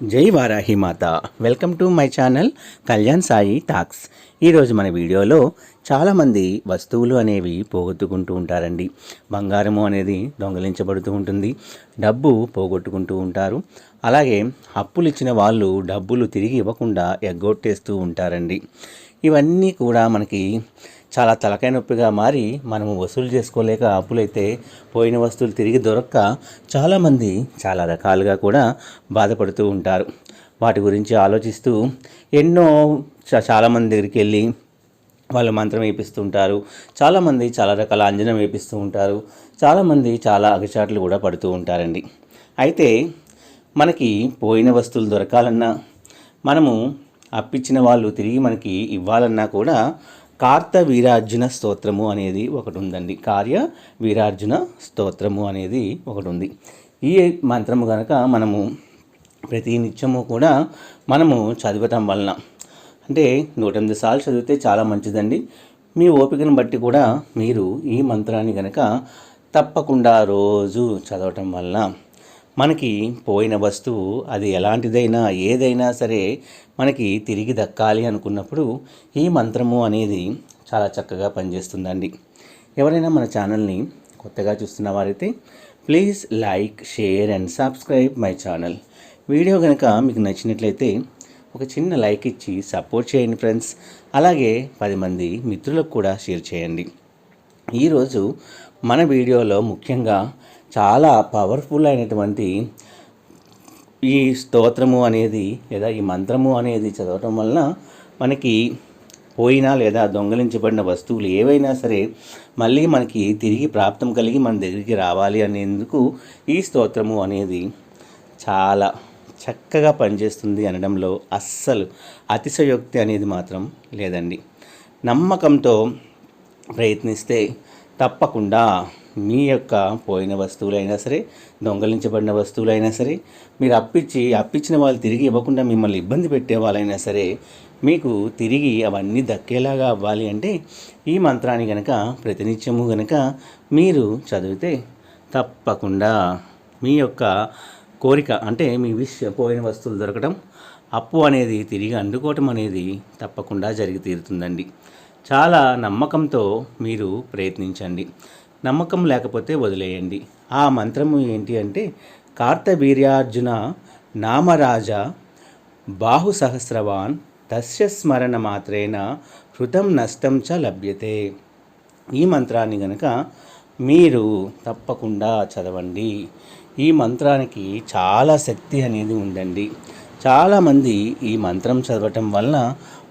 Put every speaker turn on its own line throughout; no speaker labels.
జై వారాహి మాత. Welcome to my channel Kalyan Sai talks. ఈరోజు మన వీడియోలో చాలామంది వస్తువులు అనేవి పోగొట్టుకుంటూ ఉంటారండి. బంగారము అనేది దొంగలించబడుతూ ఉంటుంది, డబ్బు పోగొట్టుకుంటూ ఉంటారు. అలాగే అప్పులు ఇచ్చిన వాళ్ళు డబ్బులు తిరిగి ఇవ్వకుండా ఎగ్గొట్టేస్తూ ఉంటారండి. ఇవన్నీ కూడా మనకి చాలా తలకాయ నొప్పిగా మారి మనము వసూలు చేసుకోలేక అప్పులైతే పోయిన వస్తువులు తిరిగి దొరక్క చాలామంది చాలా రకాలుగా కూడా బాధపడుతూ ఉంటారు. వాటి గురించి ఆలోచిస్తూ ఎన్నో చాలామంది దగ్గరికి వెళ్ళి వాళ్ళు మంత్రం వేపిస్తుంటారు. చాలామంది చాలా రకాల అంజనం వేపిస్తూ ఉంటారు. చాలామంది చాలా అగచాట్లు కూడా పడుతూ ఉంటారండి. అయితే మనకి పోయిన వస్తువులు దొరకాలన్నా, మనము అప్పిచ్చిన వాళ్ళు తిరిగి మనకి ఇవ్వాలన్నా కూడా కార్త వీరార్జున స్తోత్రము అనేది ఒకటి ఉందండి. కార్య వీరార్జున స్తోత్రము అనేది ఒకటి ఉంది. ఈ మంత్రము కనుక మనము ప్రతి నిత్యము కూడా మనము చదవటం వలన, అంటే 108 సార్లు చదివితే చాలా మంచిదండి. మీ ఓపికను బట్టి కూడా మీరు ఈ మంత్రాన్ని కనుక తప్పకుండా రోజు చదవటం వలన మనకి పోయిన వస్తువు అది ఎలాంటిదైనా ఏదైనా సరే మనకి తిరిగి దక్కాలి అనుకున్నప్పుడు ఈ మంత్రము అనేది చాలా చక్కగా పనిచేస్తుందండి. ఎవరైనా మన ఛానల్ని కొత్తగా చూస్తున్న వారైతే please like, share and subscribe my channel. Video కనుక మీకు నచ్చినట్లయితే ఒక చిన్న లైక్ ఇచ్చి సపోర్ట్ చేయండి ఫ్రెండ్స్. అలాగే 10 మంది మిత్రులకు కూడా షేర్ చేయండి. ఈరోజు మన వీడియోలో ముఖ్యంగా చాలా పవర్ఫుల్ అయినటువంటి ఈ స్తోత్రము అనేది లేదా ఈ మంత్రము అనేది చదవటం వలన మనకి పోయినా లేదా దొంగలించబడిన వస్తువులు ఏవైనా సరే మళ్ళీ మనకి తిరిగి ప్రాప్తం కలిగి మన దగ్గరికి రావాలి అనేందుకు ఈ స్తోత్రము అనేది చాలా చక్కగా పనిచేస్తుంది అనడంలో అస్సలు అతిశయోక్తి అనేది మాత్రం లేదండి. నమ్మకంతో ప్రయత్నిస్తే తప్పకుండా మీ యొక్క పోయిన వస్తువులైనా సరే, దొంగలించబడిన వస్తువులైనా సరే, మీరు అప్పిచ్చిన వాళ్ళు తిరిగి ఇవ్వకుండా మిమ్మల్ని ఇబ్బంది పెట్టే వాళ్ళైనా సరే మీకు తిరిగి అవన్నీ దక్కేలాగా అవ్వాలి అంటే ఈ మంత్రాన్ని కనుక ప్రతినిత్యము కనుక మీరు చదివితే తప్పకుండా మీ యొక్క కోరిక, అంటే మీ పోయిన వస్తువులు దొరకడం, అప్పు అనేది తిరిగి అందుకోవటం అనేది తప్పకుండా జరిగి తీరుతుందండి. చాలా నమ్మకంతో మీరు ప్రయత్నించండి. నమ్మకం లేకపోతే వదిలేయండి. ఆ మంత్రము ఏంటి అంటే కార్తవీర్యార్జున నామరాజ బాహు సహస్రవాన్ తస్య స్మరణ మాత్రేన హృతం నష్టం చ లభ్యతే. ఈ మంత్రాన్ని కనుక మీరు తప్పకుండా చదవండి. ఈ మంత్రానికి చాలా శక్తి అనేది ఉందండి. చాలామంది ఈ మంత్రం చదవటం వలన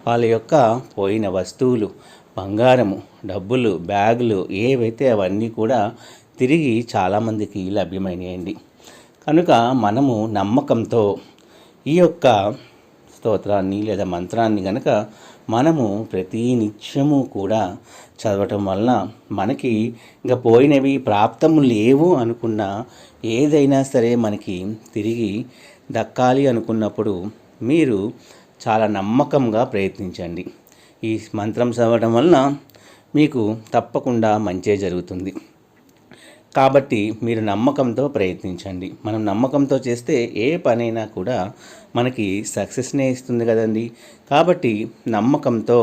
వాళ్ళ యొక్క పోయిన వస్తువులు, బంగారము, డబ్బులు, బ్యాగులు ఏవైతే అవన్నీ కూడా తిరిగి చాలామందికి లభ్యమైనాయండి. కనుక మనము నమ్మకంతో ఈ యొక్క స్తోత్రాన్ని లేదా మంత్రాన్ని కనుక మనము ప్రతి నిత్యము కూడా చదవటం వలన మనకి ఇంకా పోయినవి ప్రాప్తము లేవు అనుకున్న ఏదైనా సరే మనకి తిరిగి దక్కాలి అనుకున్నప్పుడు మీరు చాలా నమ్మకంగా ప్రయత్నించండి. ఈ మంత్రం చదవడం వలన మీకు తప్పకుండా మంచే జరుగుతుంది. కాబట్టి మీరు నమ్మకంతో ప్రయత్నించండి. మనం నమ్మకంతో చేస్తే ఏ పనైనా కూడా మనకి సక్సెస్నే ఇస్తుంది కదండి. కాబట్టి నమ్మకంతో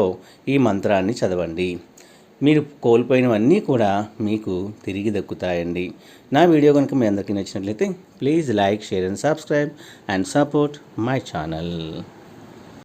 ఈ మంత్రాన్ని చదవండి. మీరు కోల్పోయినవన్నీ కూడా మీకు తిరిగి దక్కుతాయండి. నా వీడియో కనుక మీ అందరికీ నచ్చినట్లయితే please like, share and subscribe and support my channel.